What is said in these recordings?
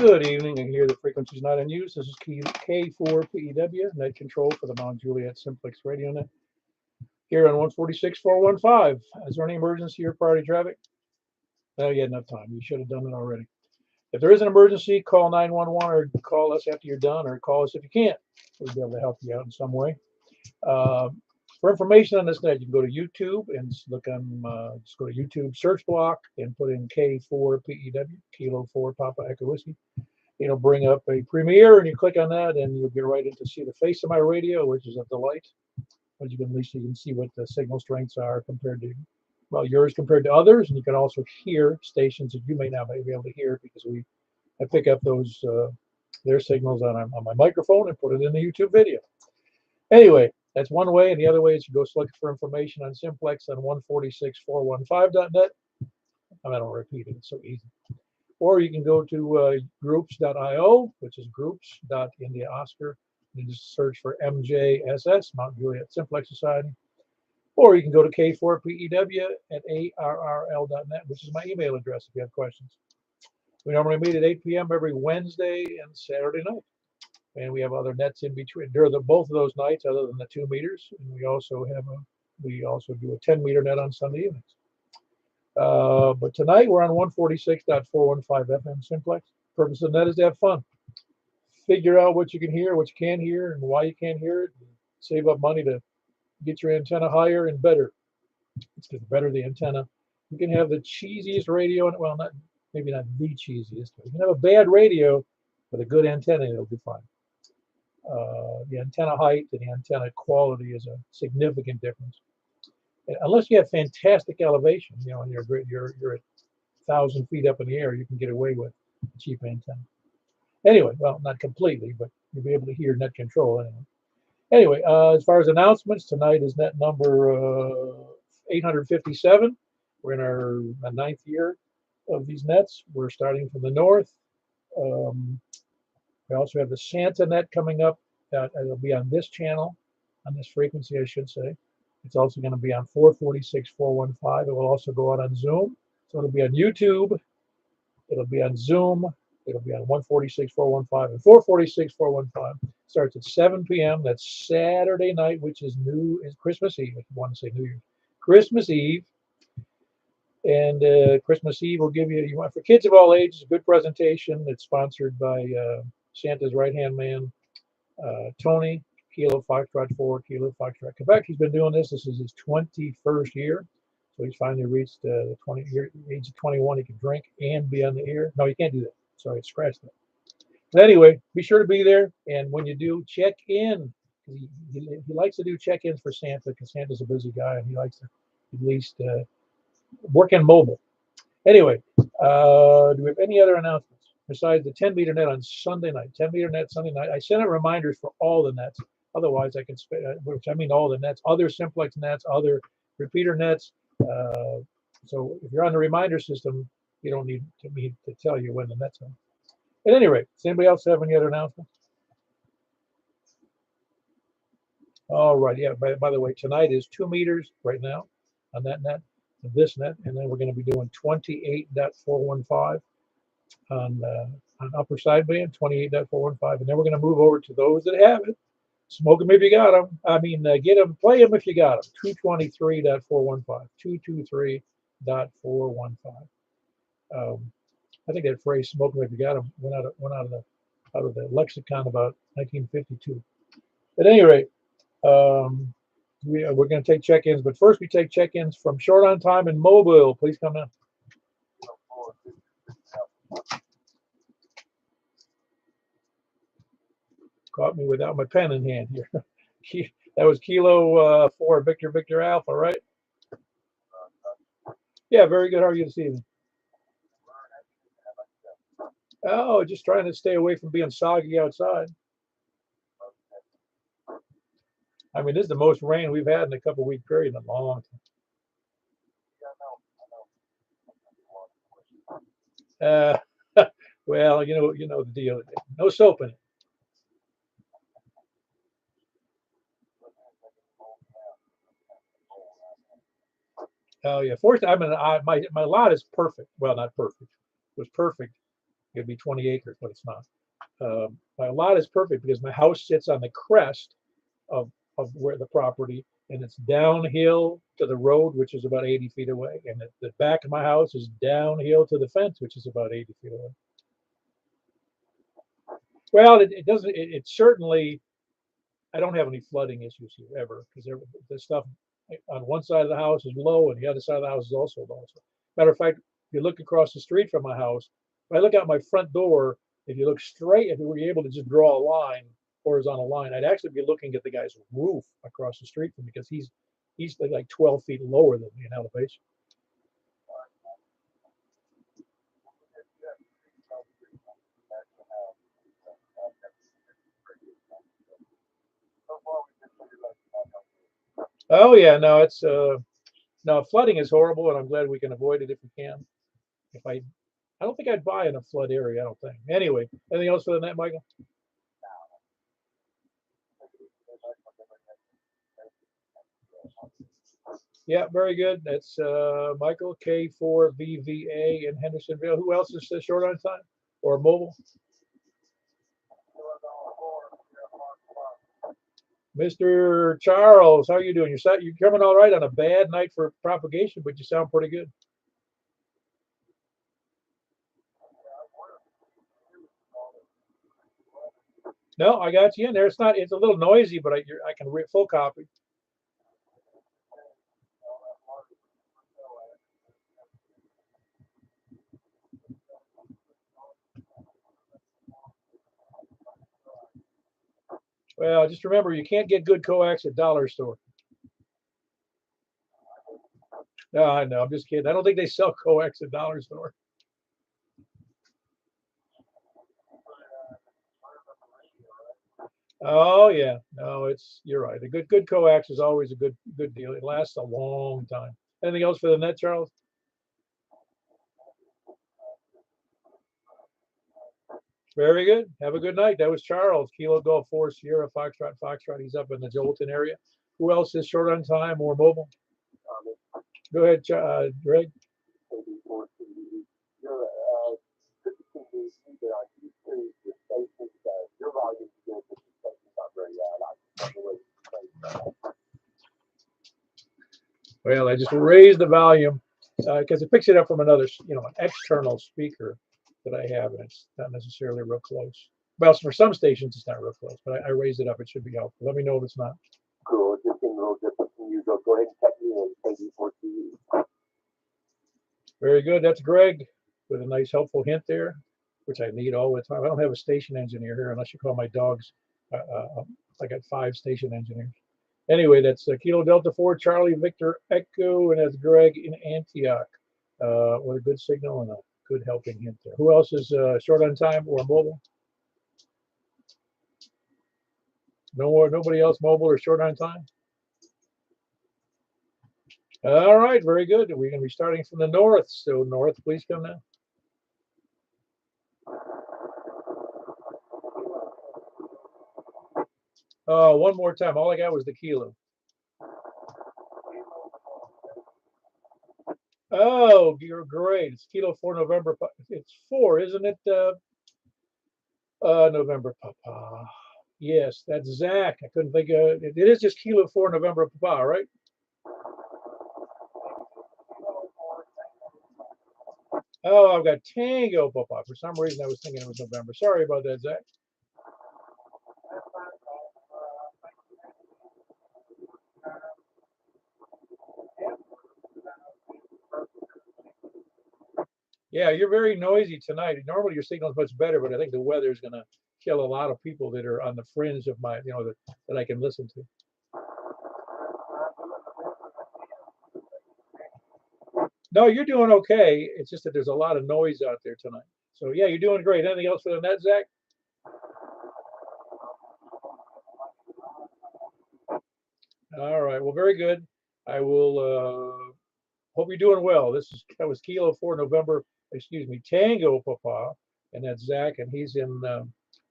Good evening, and here the frequency's not in use. This is K4PEW, net control for the Mount Juliet Simplex Radio Net. Here on 146.415. Is there any emergency or priority traffic? No, you had enough time. You should have done it already. If there is an emergency, call 911 or call us after you're done, or call us if you can't. We'll be able to help you out in some way. For information on this net, you can go to YouTube and look on, just go to YouTube search block and put in K4PEW, Kilo 4 Papa Echo Whiskey. It'll bring up a premiere, and you click on that, and you'll get right in to see the face of my radio, which is a delight. But you can at least see what the signal strengths are compared to, well, yours compared to others, and you can also hear stations that you may not be able to hear because I pick up those their signals on my microphone and put it in the YouTube video. Anyway, that's one way, and the other way is you go select for information on Simplex on 146.415.net. I don't repeat it; it's so easy. Or you can go to groups.io, which is groups.India Oscar, and just search for MJSS, Mount Juliet Simplex Society. Or you can go to K4PEW at ARRL.net, which is my email address if you have questions. We normally meet at 8 p.m. every Wednesday and Saturday night. And we have other nets in between. During both of those nights, other than the 2 meters, and we also do a 10-meter net on Sunday evenings. But tonight we're on 146.415 FM Simplex. The purpose of the net is to have fun. Figure out what you can hear, what you can't hear, and why you can't hear it. Save up money to get your antenna higher and better. It's because the better the antenna, you can have the cheesiest radio, well, maybe not the cheesiest, but you can have a bad radio with a good antenna, it'll be fine. The antenna height and the antenna quality is a significant difference. Unless you have fantastic elevation, and you're at 1,000 feet up in the air, you can get away with a cheap antenna. Anyway, well, not completely, but you'll be able to hear net control anyway. As far as announcements, tonight is net number 857. We're in our 9th year of these nets. We're starting from the north. We also have the Santa net coming up. It'll be on this channel, on this frequency, I should say. It's also going to be on 446.415. It will also go out on Zoom. So it'll be on YouTube. It'll be on Zoom. It'll be on 146.415 and 446.415. Starts at 7 p.m. That's Saturday night, which is Christmas Eve, if you want to say New Year's. Christmas Eve. And Christmas Eve will give you for kids of all ages, a good presentation. It's sponsored by Santa's right-hand man, Tony, Kilo Foxtrot 4, Kilo Foxtrot Quebec. He's been doing this. This is his 21st year. So he's finally reached the age of 21. He can drink and be on the air. No, you can't do that. Sorry, I scratched that. But anyway, be sure to be there. And when you do, check in. He likes to do check-ins for Santa because Santa's a busy guy and he likes to at least work in mobile. Anyway, do we have any other announcements besides the 10-meter net on Sunday night? 10-meter net Sunday night. I sent out reminders for all the nets. Otherwise, I can, which I mean all the nets, other simplex nets, other repeater nets. So if you're on the reminder system, you don't need me to tell you when the net's on. At any rate, does anybody else have any other announcements? All right. Yeah. By the way, tonight is 2 meters right now on that net, this net, and then we're going to be doing 28.415 on upper sideband, 28.415, and then we're going to move over to those that have it. Smoke them if you got them. I mean, get them, play them if you got them. 223.415, 223.415. I think that phrase "smoke them if you got them" went out of the lexicon about 1952. At any rate, we're going to take check-ins, but first we take check-ins from Short on Time and Mobile. Please come in. Caught me without my pen in hand here. That was Kilo 4 Victor Alpha, right? Yeah, very good. How are you this evening? Oh, just trying to stay away from being soggy outside. I mean, this is the most rain we've had in a couple-week period in a long time. Well, you know the deal. No soap in it. Oh yeah. Fortunately, I mean, my lot is perfect. Well, not perfect. It was perfect It'd be 20 acres, but it's not. My lot is perfect because my house sits on the crest of where the property, and it's downhill to the road, which is about 80 feet away, and the back of my house is downhill to the fence, which is about 80 feet away. Well, it doesn't. It certainly. I don't have any flooding issues here ever because the stuff on one side of the house is low and the other side of the house is also low. So, matter of fact, if you look across the street from my house, if I look out my front door, if you look straight, if we were able to just draw a line, horizontal line, I'd actually be looking at the guy's roof across the street from me because he's like 12 feet lower than me in elevation. Oh yeah, no, it's no, flooding is horrible, and I'm glad we can avoid it if we can. If I don't think I'd buy in a flood area. I don't think. Anyway, anything else for the net, Michael? Yeah, very good. That's Michael K4VVA in Hendersonville. Who else is short on time or mobile? Mr. Charles, how are you doing? You're coming all right on a bad night for propagation, but you sound pretty good. No, I got you in there. It's a little noisy, but I can read full copy. Well, just remember, you can't get good coax at dollar store. No, I know. I'm just kidding. I don't think they sell coax at dollar store. Oh yeah, no, you're right. A good coax is always a good deal. It lasts a long time. Anything else for the net, Charles? Very good. Have a good night. That was Charles, Kilo Golf 4 Sierra Foxtrot Foxtrot. He's up in the Jolton area. Who else is short on time or mobile? Go ahead, Greg. Well, I just raised the volume because it picks it up from another, an external speaker that I have, and it's not necessarily real close. Well, for some stations, it's not real close, but I raised it up. It should be helpful. Let me know if it's not. Cool. It's just getting a little different from usual. Go ahead and check me in. Thank you for TV. Very good. That's Greg with a nice helpful hint there, which I need all the time. I don't have a station engineer here unless you call my dogs. I got 5 station engineers. Anyway, that's Kilo Delta 4 Charlie Victor Echo, and that's Greg in Antioch. With a good signal and a good helping hint there. Who else is short on time or mobile? Nobody else mobile or short on time? All right, very good. We're going to be starting from the north. So north, please come now. One more time. All I got was the kilo. Oh, you're great. It's Kilo 4 November. It's 4, isn't it? November Papa. Yes, that's Zach. I couldn't think of it. It is just Kilo 4 November Papa, right? Oh, I've got Tango Papa. For some reason, I was thinking it was November. Sorry about that, Zach. Yeah, you're very noisy tonight. Normally your signal is much better, but I think the weather is going to kill a lot of people that are on the fringe of my, that I can listen to. No, you're doing okay. It's just that there's a lot of noise out there tonight. So yeah, you're doing great. Anything else for the net, Zach? All right. Well, very good. I will hope you're doing well. That was Kilo 4 November, excuse me, Tango Papa, and that's Zach, and he's in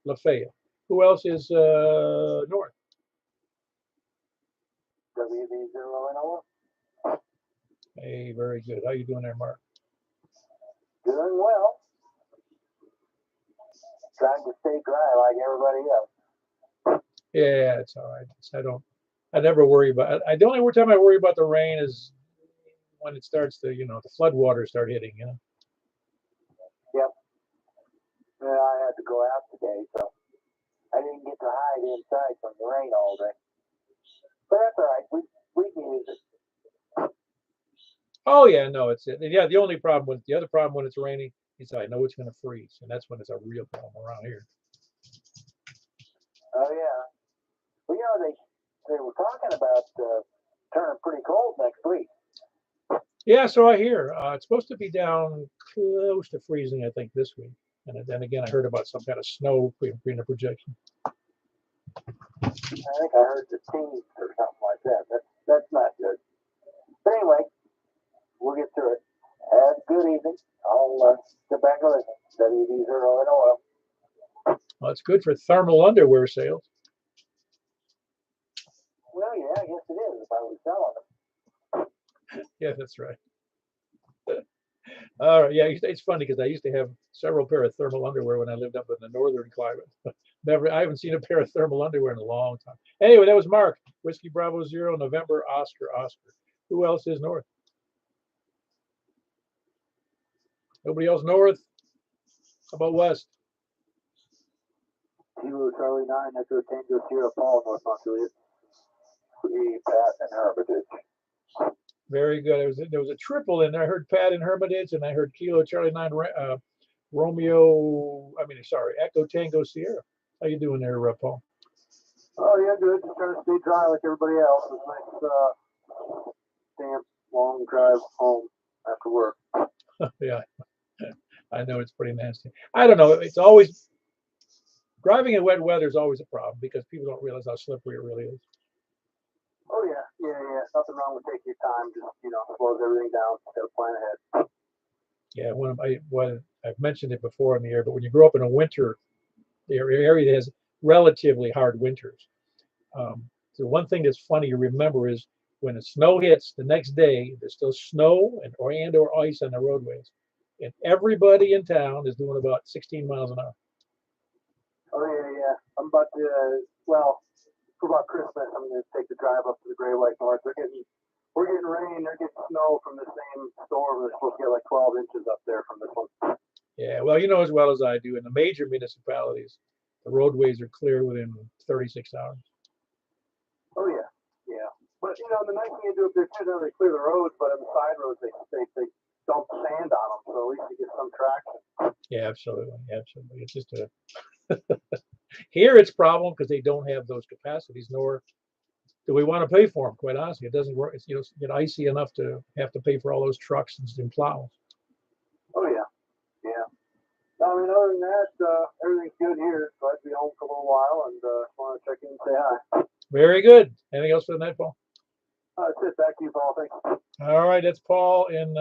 Lafayette. Who else is north? Hey, very good. How you doing there, Mark? Doing well. trying to stay dry like everybody else. Yeah, it's all right. I never worry about it. The only time I worry about the rain is when it starts to, the flood waters start hitting, Yep. Yeah, I had to go out today, so I didn't get to hide inside from the rain all day. But that's all right. We can use it. Oh yeah, no, it's it. Yeah, the other problem when it's raining is I know it's going to freeze, and that's when it's a real problem around here. Oh yeah. Well, they were talking about turning pretty cold next week. Yeah, so I hear it's supposed to be down close to freezing, I think, this week. And then again, I heard about some kind of snow being a projection. I think I heard the teens or something like that. That's not good. But anyway, we'll get through it. Have a good evening. I'll get back to listening. WD0NOL. Well, it's good for thermal underwear sales. Well, yeah, I guess it is if I was selling them. Yeah, that's right. All right, yeah, it's funny because I used to have several pair of thermal underwear when I lived up in the northern climate. I haven't seen a pair of thermal underwear in a long time. Anyway, that was Mark. Whiskey Bravo 0, November, Oscar. Who else is north? Nobody else north? How about west? Kilo Charlie 9, Echo Tango Sierra Paul, North Montpelier. Pat and Hermitage. Very good. There was a triple in there. I heard Pat and Hermitage, and I heard Kilo Charlie 9 Echo Tango Sierra. How you doing there, Paul? Oh yeah, good. Just trying to stay dry like everybody else. It's a nice, damp, long drive home after work. Yeah, I know it's pretty nasty. I don't know. It's always driving in wet weather is always a problem because people don't realize how slippery it really is. Oh yeah. Nothing wrong with taking your time. Just slows everything down. Got to plan ahead. Yeah, I've mentioned it before in the air, but when you grow up in a winter area that has relatively hard winters, the one thing that's funny to remember is when the snow hits the next day, there's still snow or ice on the roadways, and everybody in town is doing about 16 miles an hour. Oh yeah. I'm about to for about Christmas, I'm going to take the drive up to the Great Lake North. We're getting rain. They're getting snow from the same storm. They're supposed to get like 12 inches up there from this one. Yeah, well, you know as well as I do, in the major municipalities, the roadways are clear within 36 hours. Oh yeah. But the nice thing you do up there too, they clear the roads, but on the side roads they dump sand on them, so at least you get some traction. Yeah, absolutely. It's just here it's a problem because they don't have those capacities, nor do we want to pay for them. Quite honestly, it doesn't work. It's icy enough to have to pay for all those trucks and plows. Oh yeah. I mean, other than that, everything's good here. Glad to be home for a little while, and want to check in and say hi. Very good. Anything else for the night, Paul? That's it. Back to you, Paul. Thanks. All right, that's Paul in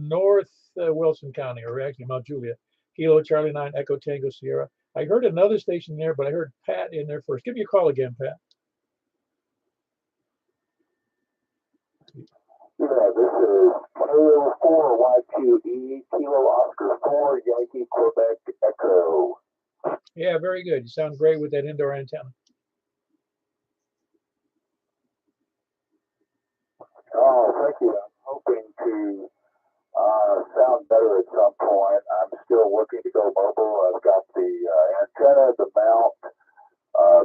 North Wilson County, or actually Mount Juliet. Kilo Charlie 9 Echo Tango Sierra. I heard another station there, but I heard Pat in there first. Give me a call again, Pat. Yeah, this is Kilo 4 YQE, Kilo Oscar 4 Yankee Quebec Echo. Yeah, very good. You sound great with that indoor antenna. Oh, thank you. I'm hoping to sound better at some point. I'm still looking to go mobile. I've got the antenna, the mount,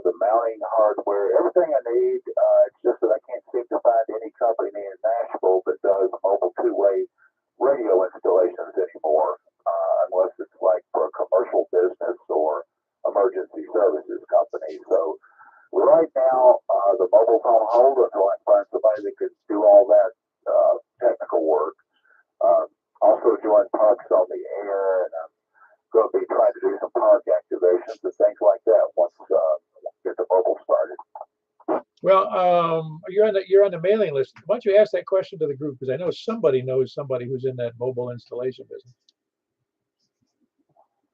the mounting hardware, everything I need. It's just that I can't seem to find any company in Nashville that does mobile two-way radio installations anymore, unless it's like for a commercial business or emergency services company. So right now, the mobile's on hold until I find somebody that can do all that technical work. Also doing parks on the air, and I'm going to be trying to do some park activations and things like that once get the mobile started. Well, you're on the mailing list. Why don't you ask that question to the group, because I know somebody knows somebody who's in that mobile installation business.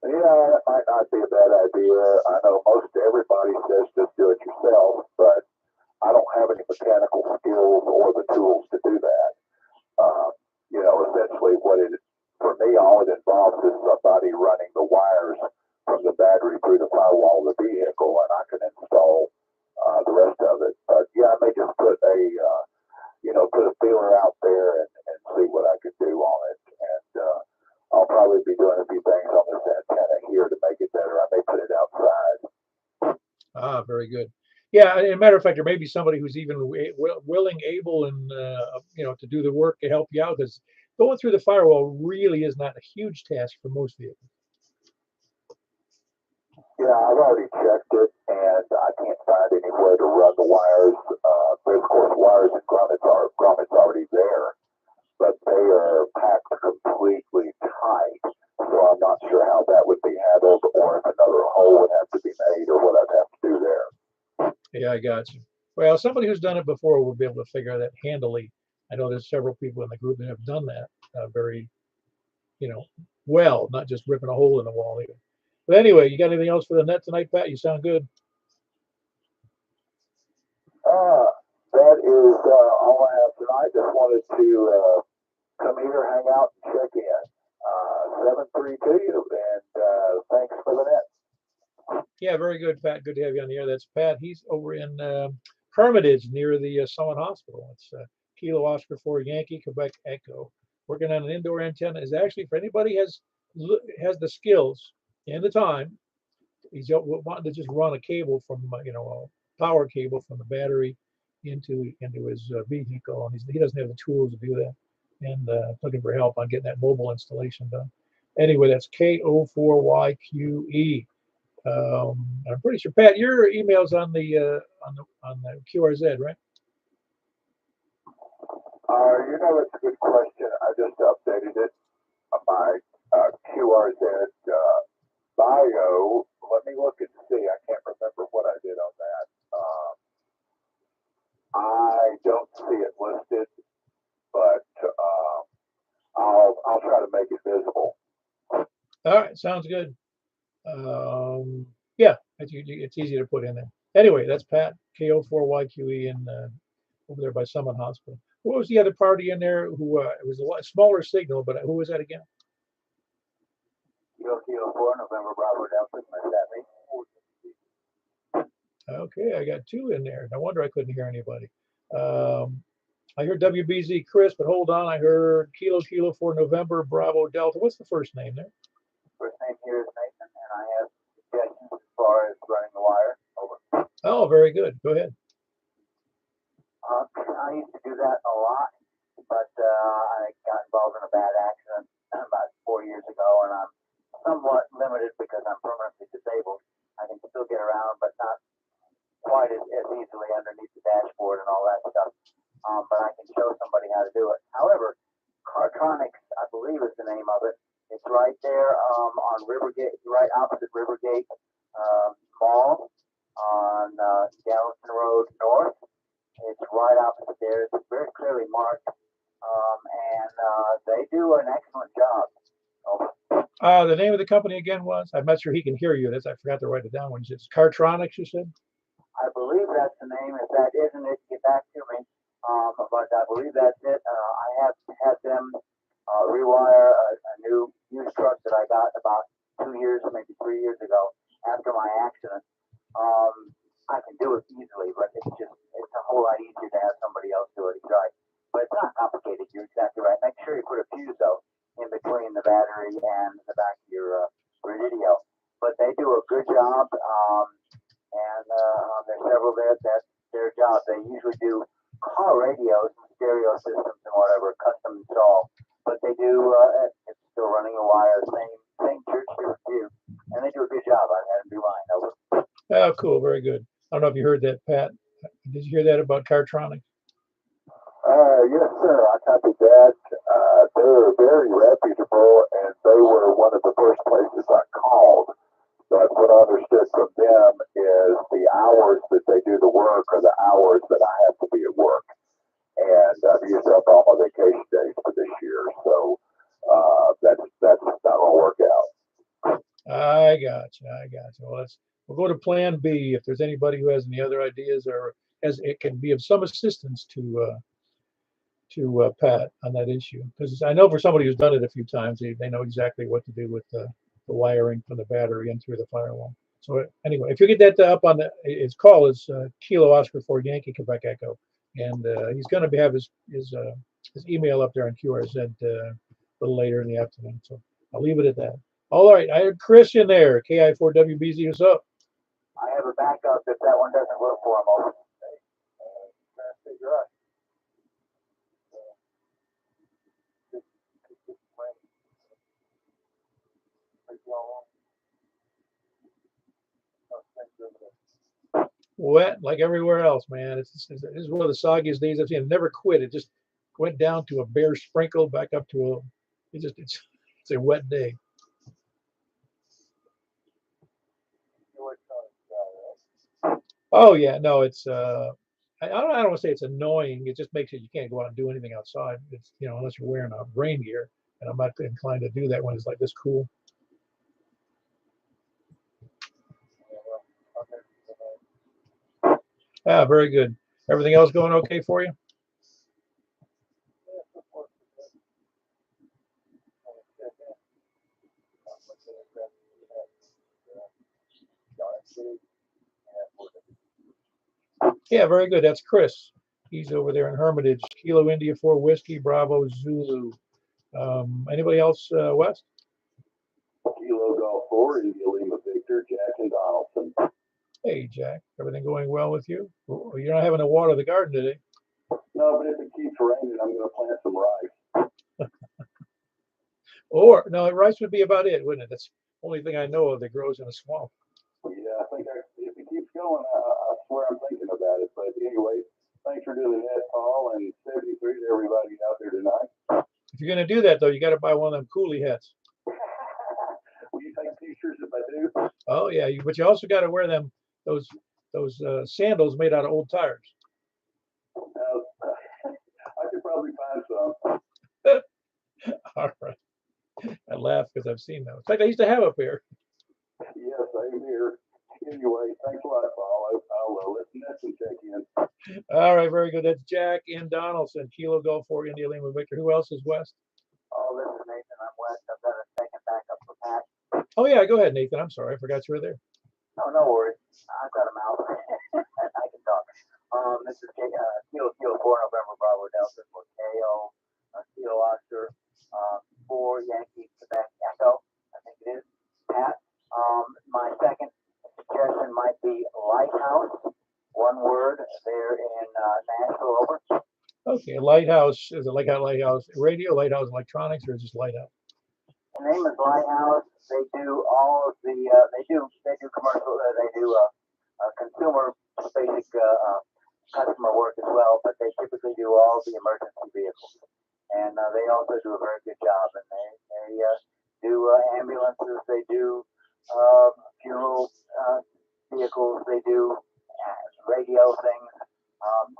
Yeah, that might not be a bad idea. I know most everybody says just do it yourself, but I don't have any mechanical skills or the tools to do that. Essentially for me, all it involves is somebody running the wires from the battery through the Ah, very good. Yeah, and a matter of fact, there may be somebody who's even willing, able, and to do the work to help you out. Because going through the firewall really is not a huge task for most vehicles. Yeah, I've already checked it, and I can't find anywhere to run the wires. But of course, wires and grommets already there, but they are packed completely tight. So I'm not sure how that would be handled, or if another hole would have to be made, or what I'd have to do there. Yeah, I got you. Well, somebody who's done it before will be able to figure that handily. I know there's several people in the group that have done that very, you know, well, not just ripping a hole in the wall either. But anyway, you got anything else for the net tonight, Pat? You sound good. Uh, that is all I have tonight. Just wanted to come here, hang out, and check in. 732, and thanks for the net. Yeah, very good, Pat. Good to have you on the air. That's Pat. He's over in Hermitage near the Summit Hospital. It's Kilo Oscar 4 Yankee, Quebec Echo. Working on an indoor antenna is actually for anybody has the skills and the time. He's wanting to just run a cable from a power cable from the battery into his vehicle, and he doesn't have the tools to do that. And looking for help on getting that mobile installation done. Anyway, that's KO4YQE. I'm pretty sure, Pat, your email's on the QRZ, right? It's a good question. I just updated it on my QRZ bio. Let me look and see. I can't remember what I did on that. I don't see it listed, but I'll try to make it visible. All right, sounds good. Yeah, it's easy to put in there. Anyway, that's Pat, KO4YQE, and over there by Summit Hospital. What was the other party in there who it was a lot smaller signal, but who was that again? Kilo 4, November Bravo Delta, Okay, I got two in there. No wonder I couldn't hear anybody. I heard WBZ Chris, but hold on. I heard Kilo 4 November Bravo Delta. What's the first name there? First name here is Nathan, and I have suggestions as far as running the wire. Over. Oh, very good. Go ahead. I used to do that a lot, but I got involved in a bad accident about 4 years ago, and I'm somewhat limited because I'm permanently disabled. I can still get around, but not quite as easily underneath the dashboard and all that stuff. But I can show somebody how to do it. However, Cartronics, I believe is the name of it. It's right there on Rivergate, right opposite Rivergate Mall on Gallatin Road North. It's right opposite there. It's very clearly marked, and they do an excellent job. The name of the company again was? I'm not sure he can hear you. I forgot to write it down. It's Cartronics, you said? I believe that's the name. If that isn't it, get back to me. But I believe that's it. I have had them rewire a new used truck that I got about 2 years, maybe 3 years ago after my accident. I can do it easily, but it's a whole lot easier to have somebody else do it. Right. But it's not complicated. You're exactly right. Make sure you put a fuse though in between the battery and the back of your radio. But they do a good job, and there's several there. That's their job. They usually do car radios and stereo systems and whatever, custom install. But they do it's still running a wire, same church too, and they do a good job. I've had them do mine. Over. Oh, cool, very good. I don't know if you heard that, Pat. Did you hear that about Cartronics? Yes, sir. I copied that. They were very reputable, and they were one of the first places I called. But what I understood from them is the hours that they do the work are the hours that I have to be at work. And I've used up all my vacation days for this year, so that's not going to work out. I got you. Well, we'll go to Plan B. If there's anybody who has any other ideas or it can be of some assistance to Pat on that issue, because I know for somebody who's done it a few times, they know exactly what to do with the wiring from the battery and through the firewall. So anyway, if you get that up on his call is Kilo Oscar 4 Yankee Quebec Echo, and he's going to have his email up there on QRZ a little later in the afternoon. So I'll leave it at that. All right, I heard Chris in there, KI4WBZ. What's up? I have have a backup if that one doesn't work for them. Over. Wet like everywhere else, man. This is one of the soggiest days I've seen. It never quit. It just went down to a bare sprinkle, back up to a. It's a wet day. Oh yeah, no, it's I don't want to say it's annoying. It just makes it you can't go out and do anything outside. It's unless you're wearing a rain gear, and I'm not inclined to do that when it's like this cool. Ah, very good. Everything else going okay for you? Yeah, very good. That's Chris. He's over there in Hermitage. Kilo India 4 Whiskey Bravo Zulu. Anybody else, West? Kilo Golf 4, India Lima Victor, Jack and Donaldson. Hey, Jack. Everything going well with you? You're not having to water the garden today. No, but if it keeps raining, I'm going to plant some rice. Or, no, rice would be about it, wouldn't it? That's the only thing I know of that grows in a swamp. Yeah, I think if it keeps going, I swear I'm thinking about it. But anyway, thanks for doing that, Paul, and 73 to everybody out there tonight. If you're going to do that, though, you got to buy one of them coolie hats. Will you take pictures if I do? Oh, yeah, but you also got to wear those sandals made out of old tires. I could probably find some. All right. I laugh because I've seen those. In fact, I used to have a pair. Yes, same here. Anyway, thanks a lot, Paul. I'll listen and check in. All right, very good. That's Jack and Donaldson, Kilo Golf 4 India Lima Victor. Who else is West? Oh, this is Nathan. I'm West. I've got a second backup for Pat. Oh, yeah, go ahead, Nathan. I'm sorry. I forgot you were there. Oh, no worries. I've got him out. I can talk. This is Kilo 4 November Bravo Delta for KO, Kilo Oscar, 4 Yankee Quebec Echo, I think it is. Pat, my second suggestion might be Lighthouse, one word, there in Nashville, over. Okay, Lighthouse. Is it like a Lighthouse radio, Lighthouse electronics, or is it just Lighthouse? The name is Lighthouse. They do all of the, they do commercial, they do consumer basic customer work as well, but they typically do all the emergency vehicles. And they also do a very good job. And they do ambulances, they do funeral vehicles, they do radio things.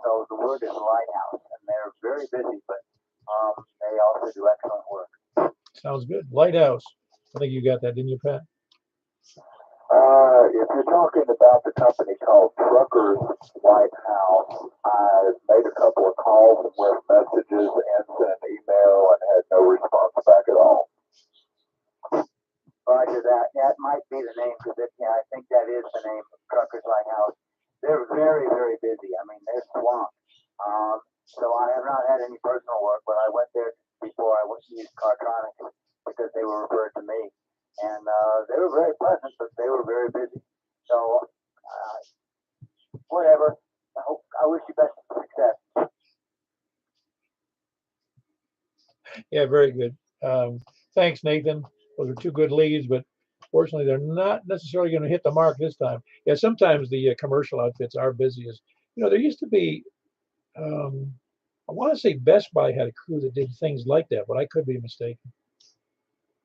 So the word is Lighthouse, and they're very busy, but they also do excellent work. Sounds good. Lighthouse. I think you got that, didn't you, Pat? If you're talking about the company called Truckers Lighthouse, I made a couple of calls with messages and sent an email and had no response back at all. Roger that. That might be the name, because I think that is the name of Truckers Lighthouse. They're very, very busy. I mean, they're swamped. So I have not had any personal work, but I went there before I used Cartronics because they were referred to me. And they were very pleasant, but they were very busy. So, whatever. I wish you best of success. Yeah, very good. Thanks, Nathan. Those are two good leads, but fortunately, they're not necessarily going to hit the mark this time. Yeah, sometimes the commercial outfits are busy. There used to be, I want to say Best Buy had a crew that did things like that, but I could be mistaken.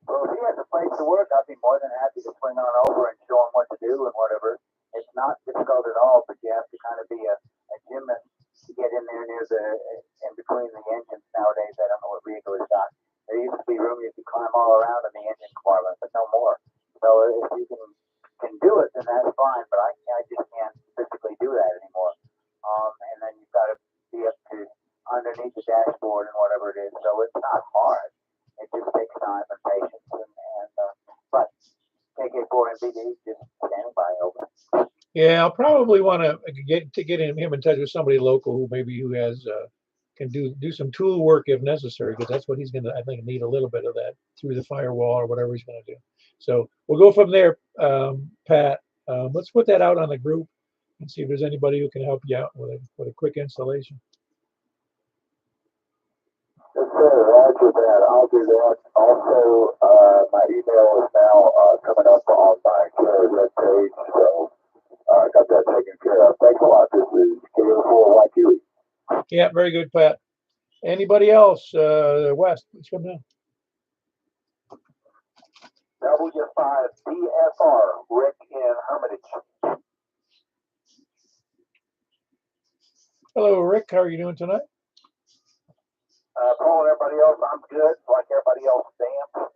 Well, if he has a place to work, I'd be more than happy to swing on over and show him what to do and whatever. It's not difficult at all, but you have to kind of be a gymnast to get in there near in between the engines nowadays. I don't know what vehicle he's got. There used to be room you could climb all around in the engine compartment, but no more. So if you can do it, then that's fine, but I just can't physically do that anymore. And then you've got to be up to underneath the dashboard and whatever it is. So it's not hard. It just takes time and patience, but KK4 and BD just standing by over. Yeah, I'll probably want to get him in touch with somebody local who has can do some tool work if necessary, because that's what he's going to, I think, need a little bit of that through the firewall or whatever he's going to do. So we'll go from there, Pat. Let's put that out on the group and see if there's anybody who can help you out with a quick installation. Yes, sir. Roger that. I'll do that. Also, my email is now coming up on my web page, so I got that taken care of. Thanks a lot. This is K4YQ. Yeah, very good, Pat. Anybody else? West, let's come down. W5DFR, Rick in Hermitage. Hello, Rick. How are you doing tonight? Paul and everybody else, I'm good. Like everybody else, damp.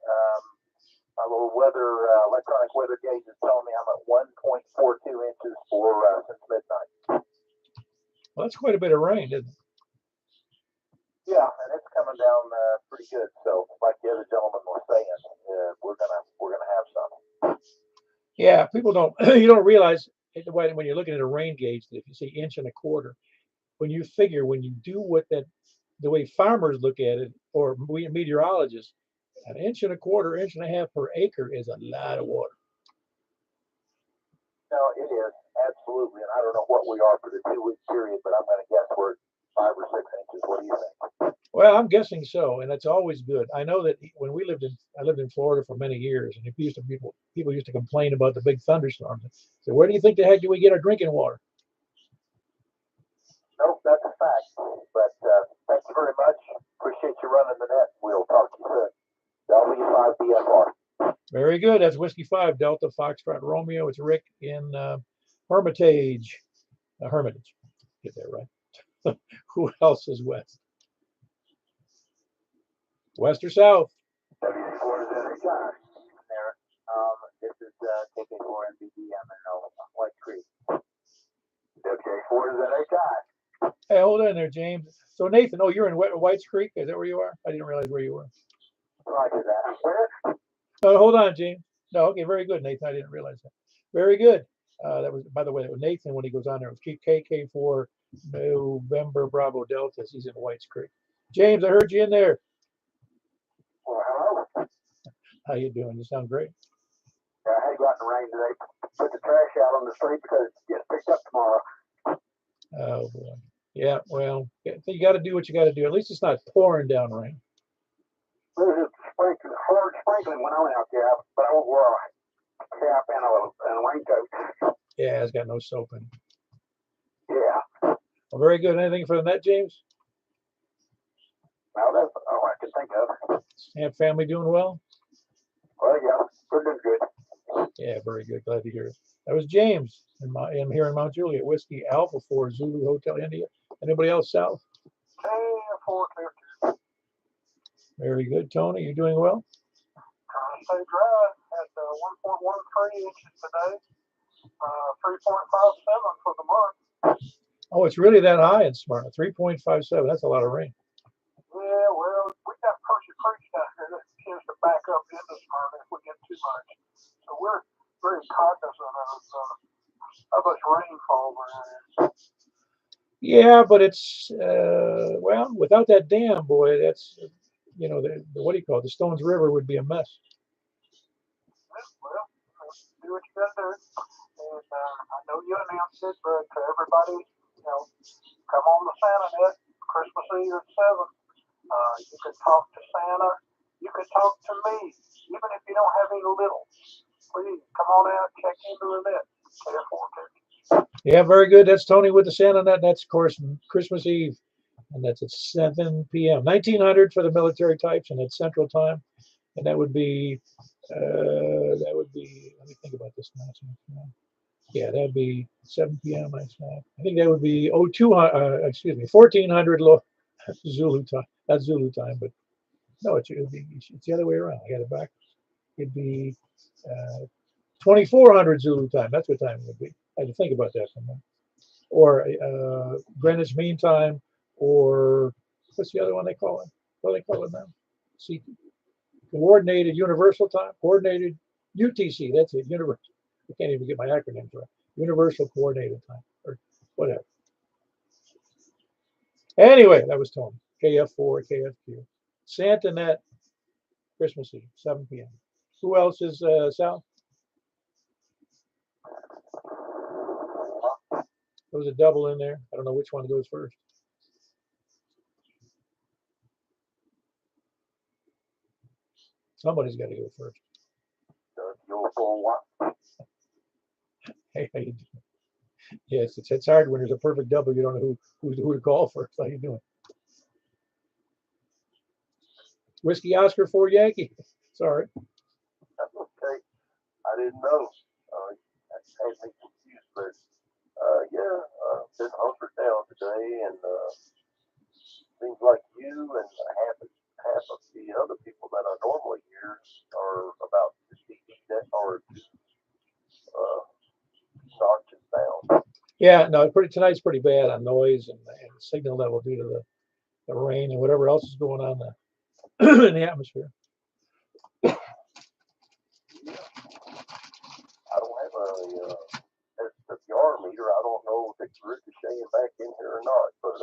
My little weather, electronic weather gauge is telling me I'm at 1.42 inches since midnight. Well, that's quite a bit of rain, isn't it? Yeah, and it's coming down pretty good. So, like the other gentleman was saying, we're gonna have some. Yeah, people don't. You don't realize when you're looking at a rain gauge that if you see inch and a quarter, when you do the way farmers look at it, or meteorologists, an inch and a quarter, inch and a half per acre is a lot of water. No, it is absolutely, and I don't know what we are for the 2-week period, but I'm going to guess we're 5 or 6 inches. What do you think? Well, I'm guessing so, and that's always good. I know that when I lived in Florida for many years, and people used to complain about the big thunderstorms. So where do you think the heck do we get our drinking water? Nope, that's a fact. But thank you very much. Appreciate you running the net. We'll talk to you soon. W5DFR. Very good. That's Whiskey 5 Delta Foxtrot Romeo. It's Rick in Hermitage. Hermitage. Get that right. Who else is west? West or south? This is KK4NBD. I'm in White Creek. WJ4 Hey, hold on there, James. So Nathan, you're in Whites Creek. Is that where you are? I didn't realize where you were. Roger that. Where? Oh, hold on, James. No, okay, very good, Nathan. I didn't realize that. Very good. That was, by the way, that was Nathan when he goes on there. It was KK4 November Bravo Delta. He's in Whites Creek. James, I heard you in there. Well, hello. How you doing? You sound great. Yeah, I had to go out in the rain today. Put the trash out on the street because it gets picked up tomorrow. Oh boy. Yeah. Well, you got to do what you got to do. At least it's not pouring down rain. There's hard sprinkling went on out there, but I wore a cap and a raincoat. Yeah, it's got no soap in it. Yeah. Well, very good. Anything for the net, James? Well, that's all I can think of. Have family doing well? Well, yeah, we're doing good. Yeah, very good. Glad to hear it. That was James. I'm here in Mount Juliet, Whiskey Alpha 4 Zulu Hotel India. Anybody else south? K4 Very good, Tony. You doing well? Trying to stay dry at 1.13 inches today, 3.57 for the month. Oh, it's really that high in Smyrna, 3.57. That's a lot of rain. Yeah, well, we got Percy Creek down here that tends to back up into Smyrna if we get too much. So we're very cognizant of us rainfall around here. Yeah, but it's well, without that dam, boy, that's what do you call it? The Stones River would be a mess. Well, do what you gotta do. And I know you announced it, but to everybody, come on to Santa Net, Christmas Eve at 7. You can talk to Santa. You can talk to me, even if you don't have any little. Please come on out, check into the net. Yeah, very good. That's Tony with the Santa Net. That's, of course, Christmas Eve, and that's at 7 p.m. 1900 for the military types, and it's Central Time, and that would be. Let me think about this now. Yeah, that would be 7 p.m. I think that would be 1400 Zulu time. That's Zulu time, but no, it's the other way around. I got it back. It'd be 2400 Zulu time. That's what time it would be. I had to think about that for a minute. Or Greenwich Mean Time, or what's the other one they call it? What do they call it now? See, Coordinated Universal Time, Coordinated UTC. That's it. Universal. I can't even get my acronyms right. Universal Coordinated Time, or whatever. Anyway, that was Tony. KF4, KFQ. Santa Net, Christmas Eve, 7 p.m. Who else is south? There was a double in there. I don't know which one goes first. Somebody's got to go first. Your full one. Hey, how you doing? Yes, it's hard when there's a perfect double. You don't know who to call first. How you doing? Whiskey Oscar 4 Yankee. Sorry. That's okay. I didn't know. I can't be confused, but yeah, been hunkered down today, and seems like you and half of the other people that I normally hear are about 50 that or notches down. Yeah, no, tonight's pretty bad on noise and signal level due to the rain and whatever else is going on in the atmosphere. I don't have a SWR meter. I don't know if it's ricocheting back in here or not, but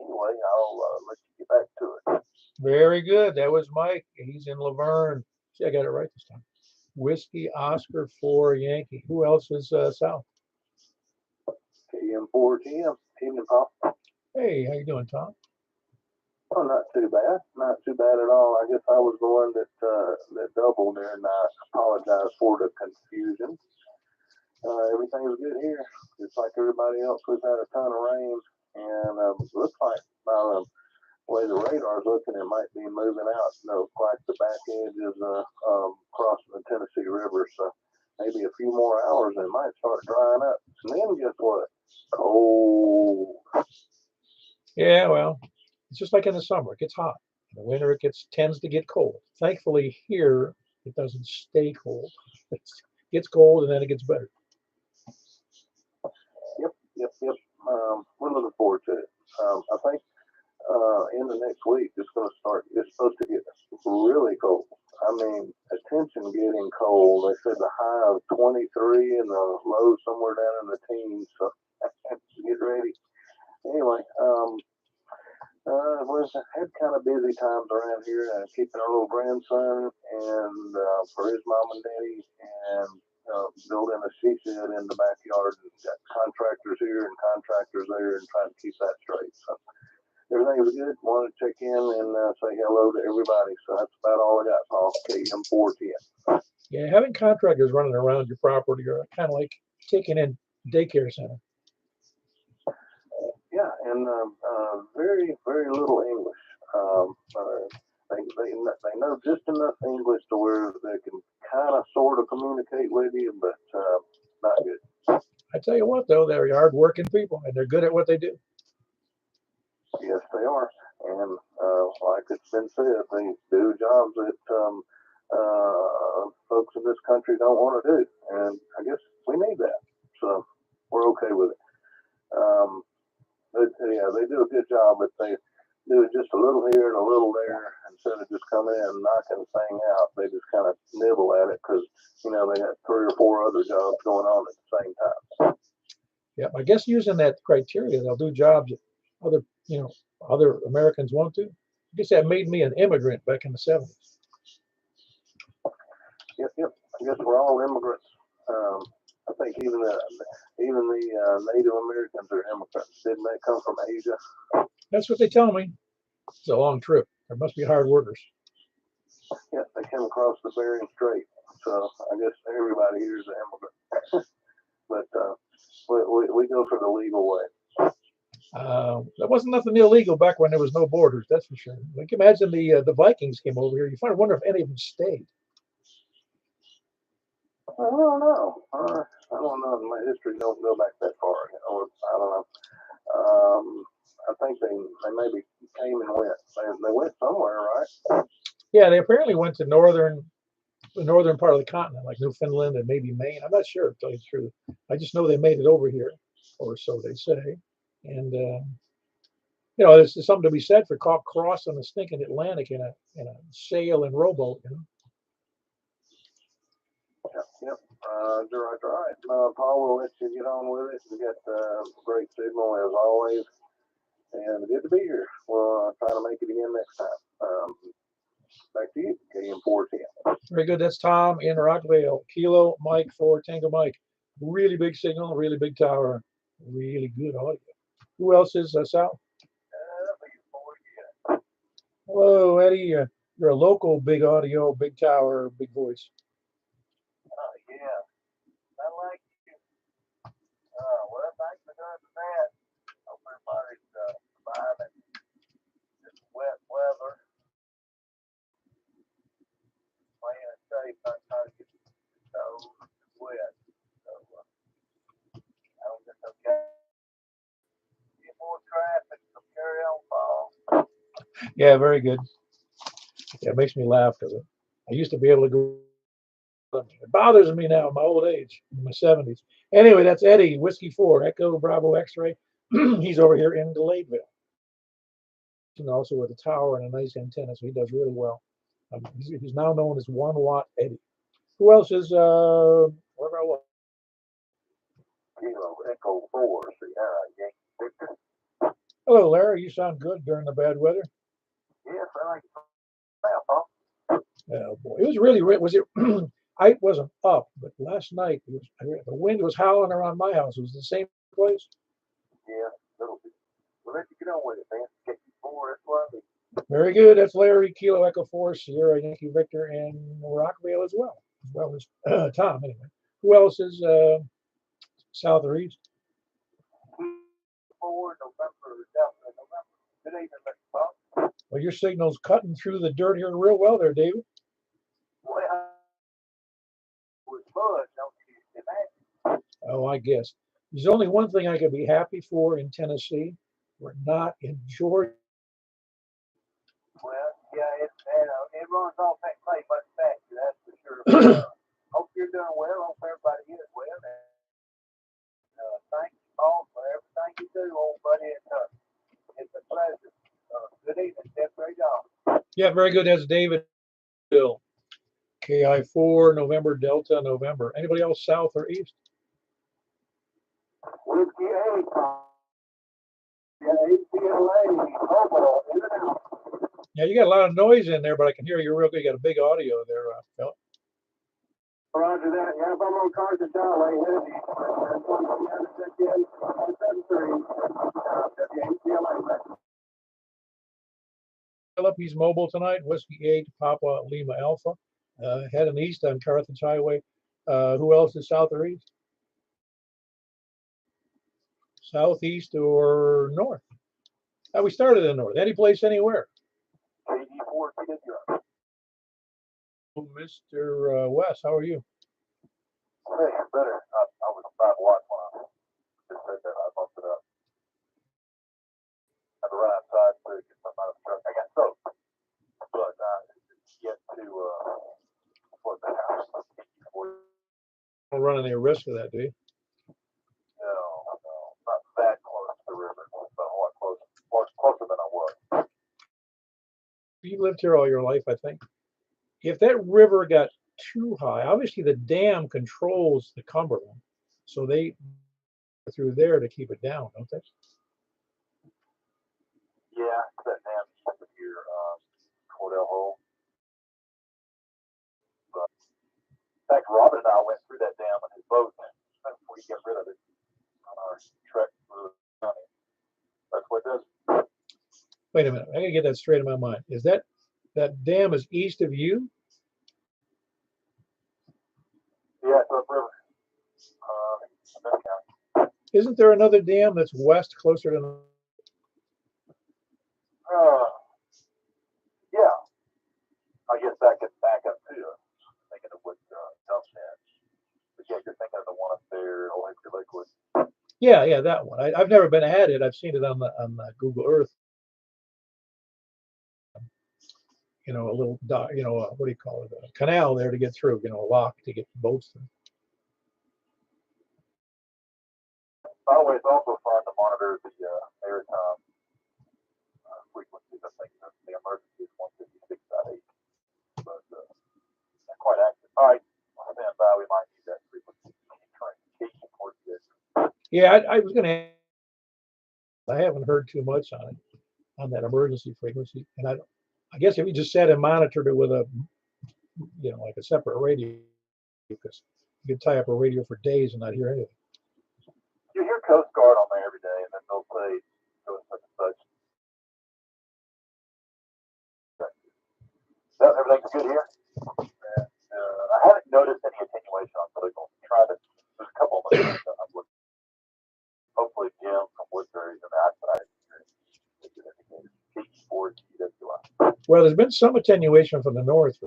anyway, I'll let you get back to it. Very good. That was Mike. He's in Laverne. See, I got it right this time. Whiskey Oscar 4 Yankee. Who else is south? KM4 GM. Evening, Pop. Hey, how you doing, Tom? Oh, not too bad. Not too bad at all. I guess I was the one that doubled there, and I apologize for the confusion. Everything's good here. Just like everybody else, we've had a ton of rain, and looks like by the way the radar's looking, it might be moving out. Quite the back edge is crossing the Tennessee River, so maybe a few more hours, and it might start drying up. And then guess what? Cold. Yeah, well, it's just like in the summer. It gets hot. In the winter, it tends to get cold. Thankfully, here, it doesn't stay cold. It gets cold, and then it gets better. Yep. We're looking forward to it. I think in the next week, it's supposed to get really cold. I mean, attention getting cold. They said the high of 23 and the low somewhere down in the teens. So get ready. Anyway, we've had kind of busy times around here, keeping our little grandson and for his mom and daddy, and building a she shed in the backyard, and got contractors here and contractors there, and trying to keep that straight. So everything was good. Wanted to check in and say hello to everybody. So that's about all I got, Paul. KM410. Yeah, having contractors running around your property are kind of like taking in daycare center. Yeah, and very, very little English. They know just enough English to where they can kind of sort of communicate with you, but not good. I tell you what, though, they're hard-working people, and they're good at what they do. Yes, they are. And like it's been said, they do jobs that folks in this country don't want to do. And I guess we need that. So we're okay with it. Yeah, they do a good job, but they do just a little here and a little there instead of just coming in and knocking the thing out. They just kind of nibble at it because, they got 3 or 4 other jobs going on at the same time. Yeah, I guess using that criteria, they'll do jobs that other Americans want to. I guess that made me an immigrant back in the 70s. Yep. I guess we're all immigrants. I think even the Native Americans are immigrants. Didn't they come from Asia? That's what they tell me. It's a long trip. There must be hard workers. Yeah, they came across the Bering Strait. So I guess everybody here is an immigrant. But we go for the legal way. There wasn't nothing illegal back when there was no borders, that's for sure. Like, imagine the Vikings came over here. You wonder if any of them stayed. I don't know. I don't know. My history don't go back that far. I don't know. I think they maybe came and went. They went somewhere, right? Yeah, they apparently went to the northern part of the continent, like Newfoundland and maybe Maine. I'm not sure, to tell you the truth. I just know they made it over here, or so they say. And there's something to be said for crossing the stinking Atlantic in a sail and rowboat. Yep. Right. Paul, we'll let you get on with it. We got great signal as always, and good to be here. We'll try to make it again next time. Back to you, KM410. Very good. That's Tom in Rockville. Kilo Mike 4 Tango Mike. Really big signal, really big tower. Really good audio. Who else is Sal? Hello, Eddie. You're a local big audio, big tower, big voice. Yeah, I like you. Well, thanks for doing that. Hope everybody's surviving this wet weather. Playing it safe, not trying to get so wet. So, I was just okay. Get more traffic, so carry on, Paul. Yeah, very good. Yeah, it makes me laugh because I used to be able to go. It bothers me now in my old age, in my 70s. Anyway, that's Eddie, Whiskey 4, Echo, Bravo, X-Ray. He's over here in Deladeville. And also with a tower and a nice antenna, so he does really well. He's now known as 1 Watt Eddie. Who else is, where I was? Kilo Echo 4, Sierra Yankee Victor. Hello, Larry. You sound good during the bad weather. Yes, I like that, huh? Oh boy, it was really. Was it? I wasn't up, but last night it was, the wind was howling around my house. It was the same place. Yeah, a little bit. We'll let you get on with it, man. Get you 4, that's lovely. Very good. That's Larry, Kilo Echo 4, Sierra Yankee Victor, and Rockville as well as Tom. Anyway, who else is south or east? 4 November, November. Good evening, Mr. Bob. Well, your signal's cutting through the dirt here real well there, David. Well, with mud, don't you imagine? Oh, I guess. There's only one thing I could be happy for in Tennessee. We're not in Georgia. Well, yeah, it runs off that clay much faster, that's for sure. Hope you're doing well. Hope everybody is well. And thank you, Paul, for everything you do, old buddy. It's a pleasure. Good evening, Jeff. Great job. Yeah, very good. That's David Bill. KI4, November, Delta, November. Anybody else south or east? Whiskey 8, yeah, ACLA, mobile, in and out. Yeah, you got a lot of noise in there, but I can hear you real good. You got a big audio there, Phil. Roger that. Yeah, if I'm on Carson Charlie, heavy. Philip, he's mobile tonight. Whiskey 8, Papa Lima Alpha. Heading east on Carthage Highway. Who else is south or east? Southeast or north? We started in north. Any place, anywhere. Mr. West, how are you? Hey, better. I was about to watch when I just said that. I bumped it up. I had to run outside to get something out of the truck. I got soaked, but yet to flood the house. Don't run any risk of that, do you? No, not that close to the river. But a lot closer than I was. You lived here all your life, I think. If that river got too high, obviously the dam controls the Cumberland, so they through there to keep it down, don't they? Yeah, that dam east of here, Cordell Hole. But in fact, Robin and I went through that dam on his boat before he got rid of it on our trek through the county. That's what it does. Wait a minute, I gotta get that straight in my mind. Is that dam is east of you? Yeah, it's upriver. Isn't there another dam that's west, closer to? Yeah. I guess that gets back up too. Thinking of what dumps in. But yeah, you're thinking of the one up there, Old Hickory Liquid. Yeah, that one. I've never been at it. I've seen it on the Google Earth. You know, a little dot. You know, what do you call it? A canal there to get through. You know, a lock to get boats through. By the way, it's also fun to monitor the maritime frequencies. I think the emergency is 156.8, but not quite accurate. All right, stand by. We might need that frequency. Yeah, I was going to. I haven't heard too much on it, on that emergency frequency, and I guess if you just sat and monitored it with a, you know, like a separate radio, because you could tie up a radio for days and not hear anything. Yeah, you hear Coast Guard on there every day, and then they'll say so and such and such. So everything's good here. And, I haven't noticed any attenuation on signal. There's a couple of them that I'm looking. Hopefully, Jim from Woodbury and that I experienced. Well, there's been some attenuation from the north.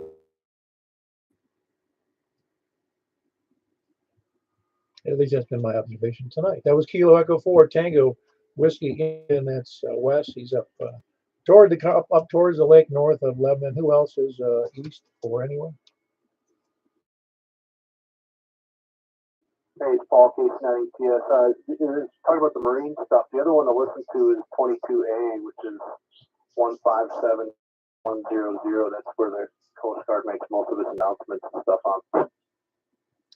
At least that's been my observation tonight. That was Kilo Echo 4 Tango Whiskey, and that's west. He's up toward the up towards the lake north of Lebanon. Who else is east or anywhere? Hey, it's Paul, Case 9 TS. Talking about the marine stuff, the other one to listen to is 22A, which is 157100. That's where the Coast Guard makes most of its announcements and stuff on.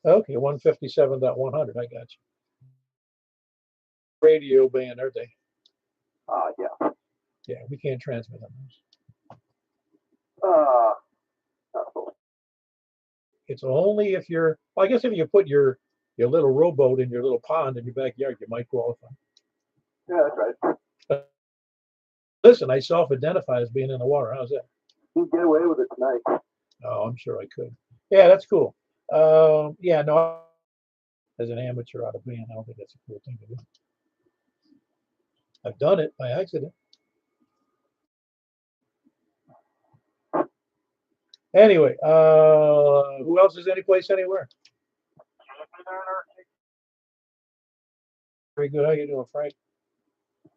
Okay, 157.100. I got you. Radio band, aren't they? Yeah. Yeah, we can't transmit on those. It's only if you're, well, I guess if you put your little rowboat in your little pond in your backyard, you might qualify. Yeah, that's right. Listen, I self-identify as being in the water. How's that? You can get away with it tonight. Oh, I'm sure I could. Yeah, that's cool. Yeah, no, as an amateur out of band, I don't think that's a cool thing to do. I've done it by accident. Anyway, who else is any place anywhere? Very good. How you doing, Frank?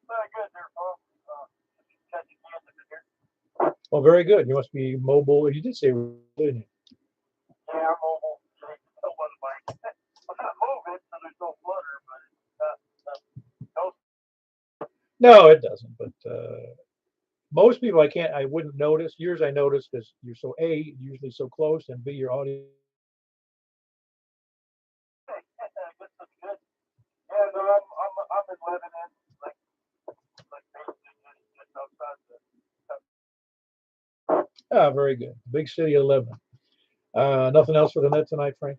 Good there, Paul. Well, very good. You must be mobile. You did say, didn't you? Yeah, I'm mobile. I'm not moving, so there's no flutter, but No, it doesn't. But most people, I wouldn't notice. Yours, I noticed because you're so usually so close, and B, your audio. good. Yeah, no, I'm in Lebanon, like just outside the. Ah, very good. Big city of Lebanon. Nothing else for the net tonight, Frank?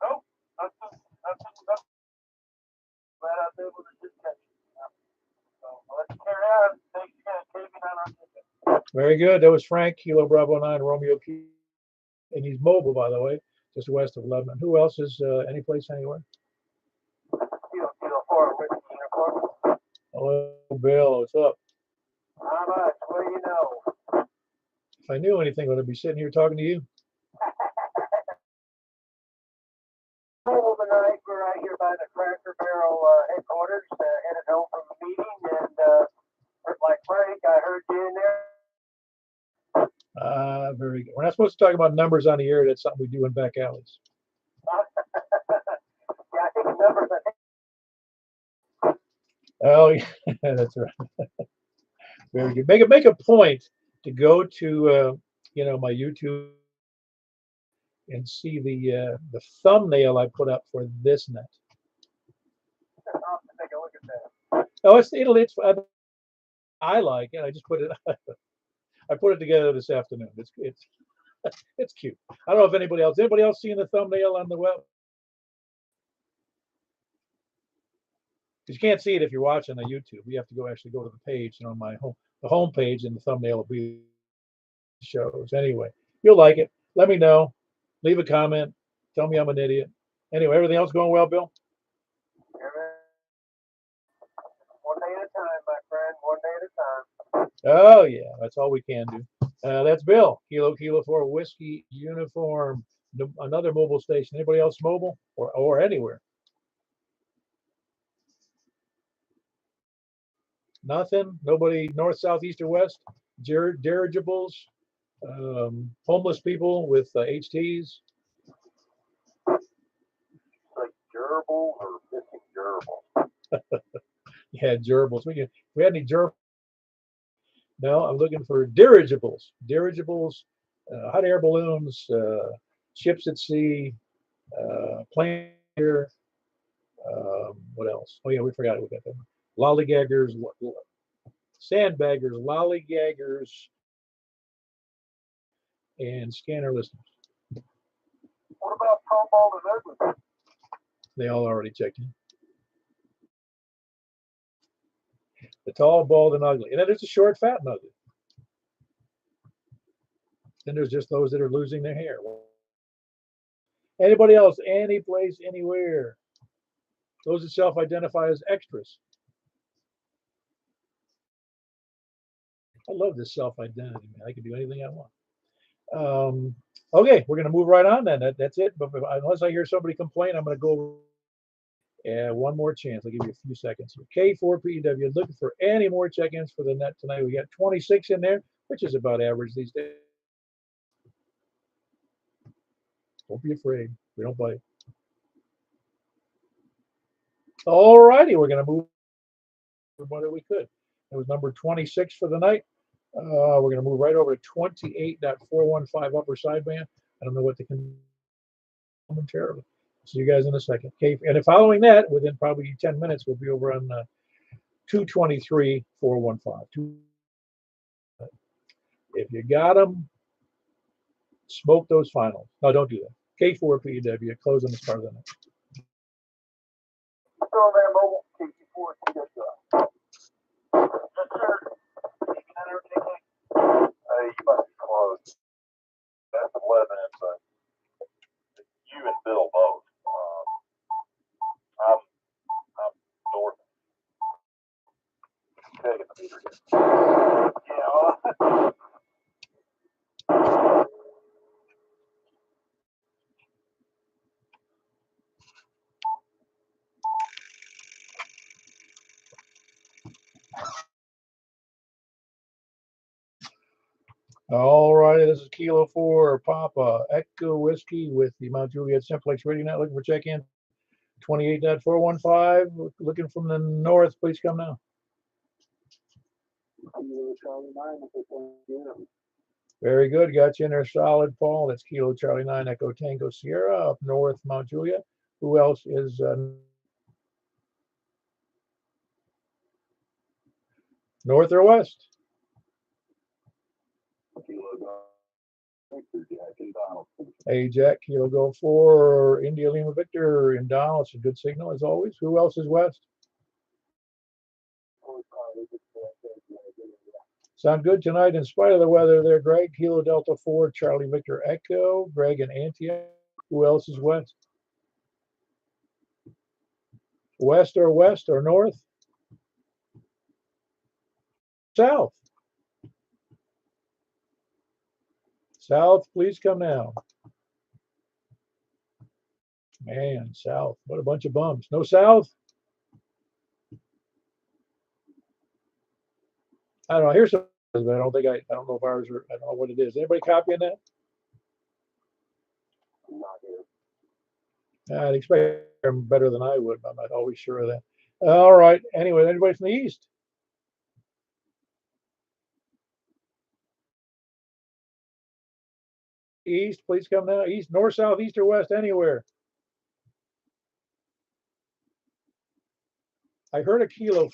No, nothing. Glad I was able to just catch it. So I'll let you carry on. Thanks again, taking on our ticket. Very good. That was Frank, Kilo Bravo 9, Romeo Kilo. And he's mobile, by the way, just west of Lebanon. Who else is any place anywhere? Kilo 4, Whiskey Uniform. Hello, Bill. What's up? Not much. What do you know? If I knew anything, would I be sitting here talking to you? Tonight, we're out here by the Cracker Barrel headquarters, headed home from the meeting, and like Frank, I heard you in there. Very good. We're not supposed to talk about numbers on the air. That's something we do in back alleys. Yeah, I think numbers. Oh, yeah, that's right. Very good. Make a point to go to my YouTube and see the thumbnail I put up for this net. I'll have to take a look at that. Oh, it's I like it. I just put it. I put it together this afternoon. It's cute. I don't know if anybody else seen the thumbnail on the web? Because you can't see it if you're watching on YouTube. You have to actually go to the page, my home page, and the thumbnail will be shows. Anyway, you'll like it. Let me know. Leave a comment. Tell me I'm an idiot. Anyway, everything else going well, Bill? One day at a time, my friend. One day at a time. Oh yeah, that's all we can do. That's Bill. Kilo 4 Whiskey Uniform. Another mobile station. Anybody else mobile or anywhere? Nothing. Nobody north, south, east, or west. Dirigibles. Homeless people with HTs. Like gerbils or missing gerbils. Yeah, gerbils. We had any gerbils? No, I'm looking for dirigibles. Dirigibles, hot air balloons, ships at sea, plane here. What else? Oh yeah, we forgot we got them. Lollygaggers, sandbaggers, lollygaggers, and scanner listeners. What about Tom Ball and Edwards? They all already checked in. The tall, bald, and ugly. And then there's the short, fat, and ugly. Then there's just those that are losing their hair. Anybody else? Any place, anywhere? Those that self-identify as extras. I love this self-identity, man. I can do anything I want. Okay, we're going to move right on then. That's it. But unless I hear somebody complain, I'm going to go. And one more chance. I'll give you a few seconds here. K4PEW, looking for any more check-ins for the net tonight. We got 26 in there, which is about average these days. Don't be afraid. We don't bite. All righty, we're going to move everybody we could. It was number 26 for the night. We're going to move right over to 28.415 upper sideband. I don't know what the momentarily. See you guys in a second. Okay, and following that, within probably 10 minutes, we'll be over on 223.415. If you got them, smoke those finals. No, don't do that. K4PEW, closing the start of the night. Still on there, mobile. KT4PEW. Yes, sir. You must be close. That's 11, but you and Bill both. I'm north. Taking the meter here. Yeah. All righty, this is Kilo 4 Papa Echo Whiskey with the Mount Juliet Simplex Radio Net. Looking for check-in 28.415. Looking from the north, please come now. Very good. Got you in there solid, Paul. That's Kilo Charlie 9 Echo Tango Sierra up north, Mount Juliet. Who else is north or west? Hey, Jack, Kilo Go 4, India Lima Victor in Donald. It's a good signal as always. Who else is west? Sound good tonight in spite of the weather there, Greg. Kilo Delta 4, Charlie Victor Echo, Greg and Antioch. Who else is west? West or north? South. South, please come now. Man, south. What a bunch of bums. No south? I don't know. Here's some, but I don't know if ours are, I don't know what it is. Anybody copying that? I'd expect them better than I would, but I'm not always sure of that. All right. Anyway, anybody from the east? East, please come now. East, north, south, east, or west, anywhere. I heard a Kilo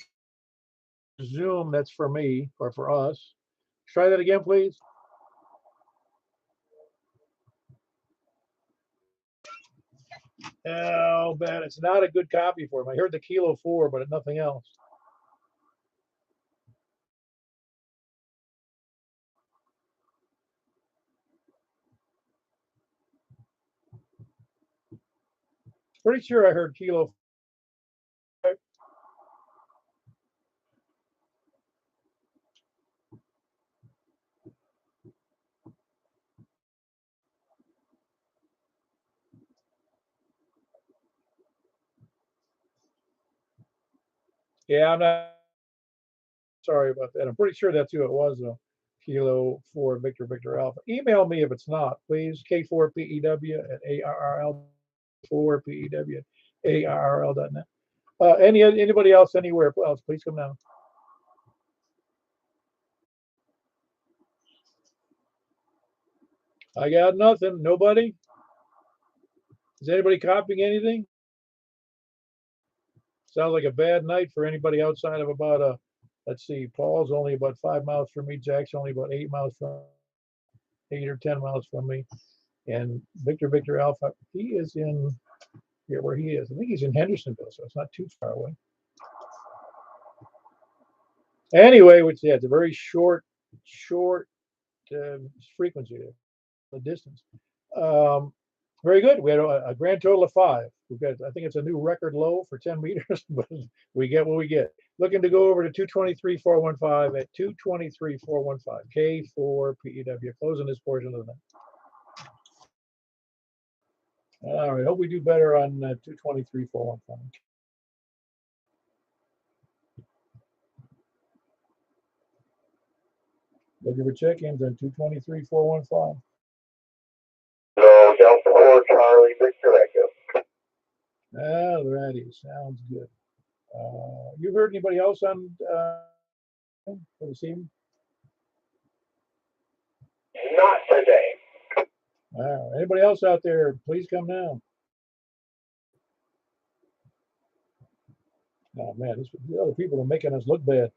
Zoom. That's for me or for us. Try that again, please. Oh, man, it's not a good copy for him. I heard the Kilo 4, but nothing else. Pretty sure I heard Kilo. Yeah, I'm not sorry about that. I'm pretty sure that's who it was, though. Kilo 4 Victor Victor Alpha. Email me if it's not, please. K4PEW at ARRL 4PEW at ARRL.net. Anybody else anywhere else, please come down. I got nothing. Nobody? Is anybody copying anything? Sounds like a bad night for anybody outside of about let's see, Paul's only about 5 miles from me. Jack's only about 8 miles from 8 or 10 miles from me. And Victor Victor Alpha, he is in here where he is. I think he's in Hendersonville, so it's not too far away. Anyway, which yeah, it's a very short frequency there, the distance. Um, very good. We had a grand total of 5. We've got, I think it's a new record low for 10 meters, but we get what we get. Looking to go over to 223,415 at 223,415 K4 PEW. Closing this portion of the night. All right. Hope we do better on 223,415. Looking for check-ins on 223,415. So Delta 4, Charlie, Victor Echo. Alrighty, sounds good. You heard anybody else on for this evening? Not today. Anybody else out there? Please come down. Oh man, the other people are making us look bad.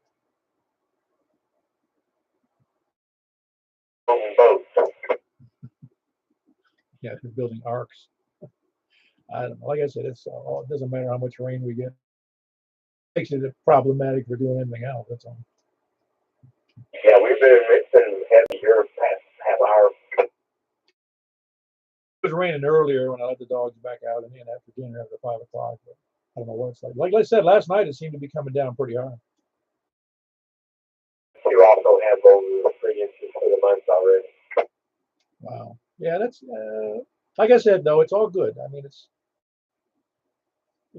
Both. Yeah, they're building arcs. I don't know. Like I said, it doesn't matter how much rain we get. It makes it problematic for doing anything else. That's all. Yeah, it's been heavy here past half hour. It was raining earlier when I let the dogs back out, and then after dinner after 5 o'clock. But I don't know what it's like. Like I said, last night it seemed to be coming down pretty hard. You also have over 3 inches for the month already. Wow. Yeah, that's like I said though, it's all good. I mean, it's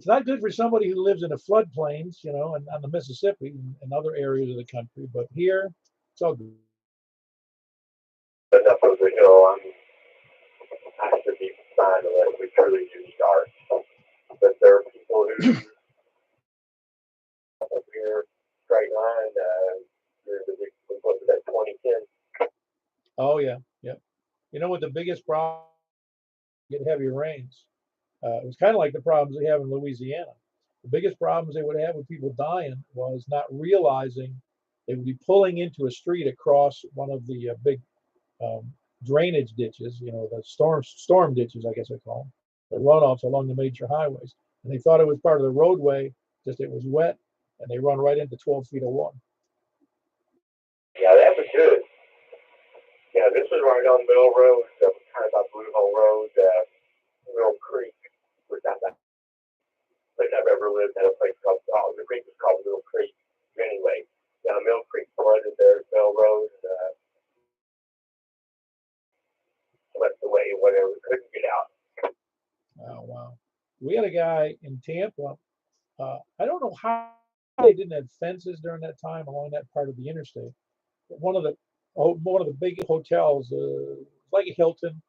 not good for somebody who lives in the floodplains, and on the Mississippi and other areas of the country. But here, it's all good. Enough of the hill. I should be fine unless we truly do start. But there are people who up here straight line. We put that 2010. Oh yeah, yeah. You know what the biggest problem? Get heavy rains. It was kind of like the problems they have in Louisiana. The biggest problems they would have with people dying was not realizing they would be pulling into a street across one of the big drainage ditches, the storm ditches, I guess I call them, the runoffs along the major highways. And they thought it was part of the roadway, just it was wet, and they run right into 12 feet of water. Yeah, that was good. Yeah, this was right on Mill Road, kind of by Blue Hole Road, Mill Creek, which I place I've ever lived at a place called, the creek was called Mill Creek. Anyway, Mill Creek flooded there, Mill Road, swept away, whatever, couldn't get out. Oh, wow. We had a guy in Tampa. I don't know how they didn't have fences during that time along that part of the interstate. But one of the big hotels, like a Hilton,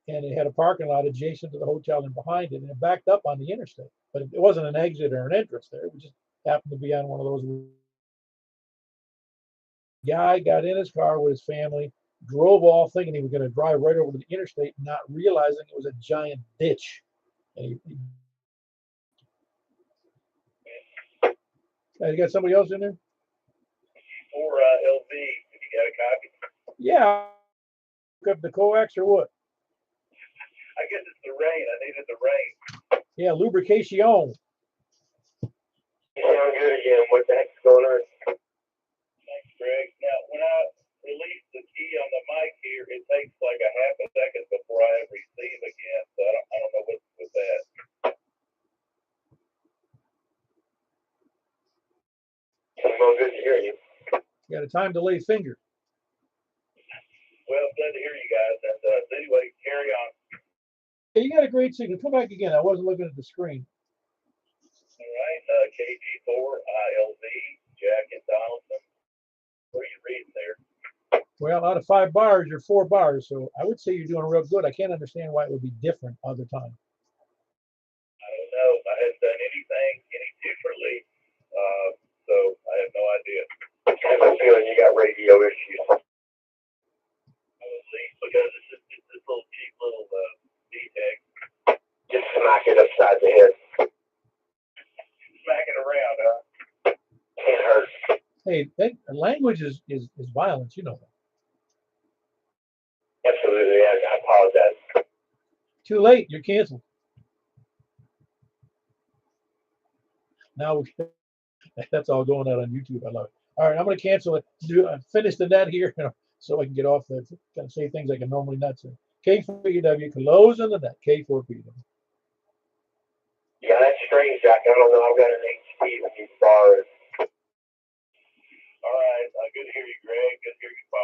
and it had a parking lot adjacent to the hotel and behind it, and it backed up on the interstate. But it wasn't an exit or an entrance there. It just happened to be on one of those. Guy got in his car with his family, drove off thinking he was going to drive right over to the interstate, not realizing it was a giant ditch. And you got somebody else in there? For LV, if you got a copy. Yeah. Up the coax or what? I guess it's the rain. I needed the rain. Yeah, lubrication. You sound good again. What the heck's going on? Thanks, Greg. Now, when I release the key on the mic here, it takes like a half a second before I receive again. So I don't know what's with that. Well, good to hear you. You got a time delay finger. Well, glad to hear you guys. And anyway, carry on. Hey, you got a great signal. Come back again. I wasn't looking at the screen. All right. KG4, ILV, Jack and Donaldson. What are you reading there? Well, out of 5 bars, you're 4 bars. So I would say you're doing real good. I can't understand why it would be different other time. I don't know. I haven't done anything any differently. So I have no idea. I have a feeling you got radio issues. Probably because it's just this little cheap little D-tag. Just smack it upside the head. Smack it around, huh? Can't hurt. Hey, that language is violence, you know that. Absolutely, I apologize. Too late, you're canceled. Now That's all going out on YouTube. I love it. All right, I'm going to cancel it. Finish the net here so I can get off the say things I can normally not say. K4PW, closing the net. K4PW. Yeah, that's strange, Jack. I don't know. I've got an HT with these bars. All right. Good to hear you, Greg. Good to hear you, Paul.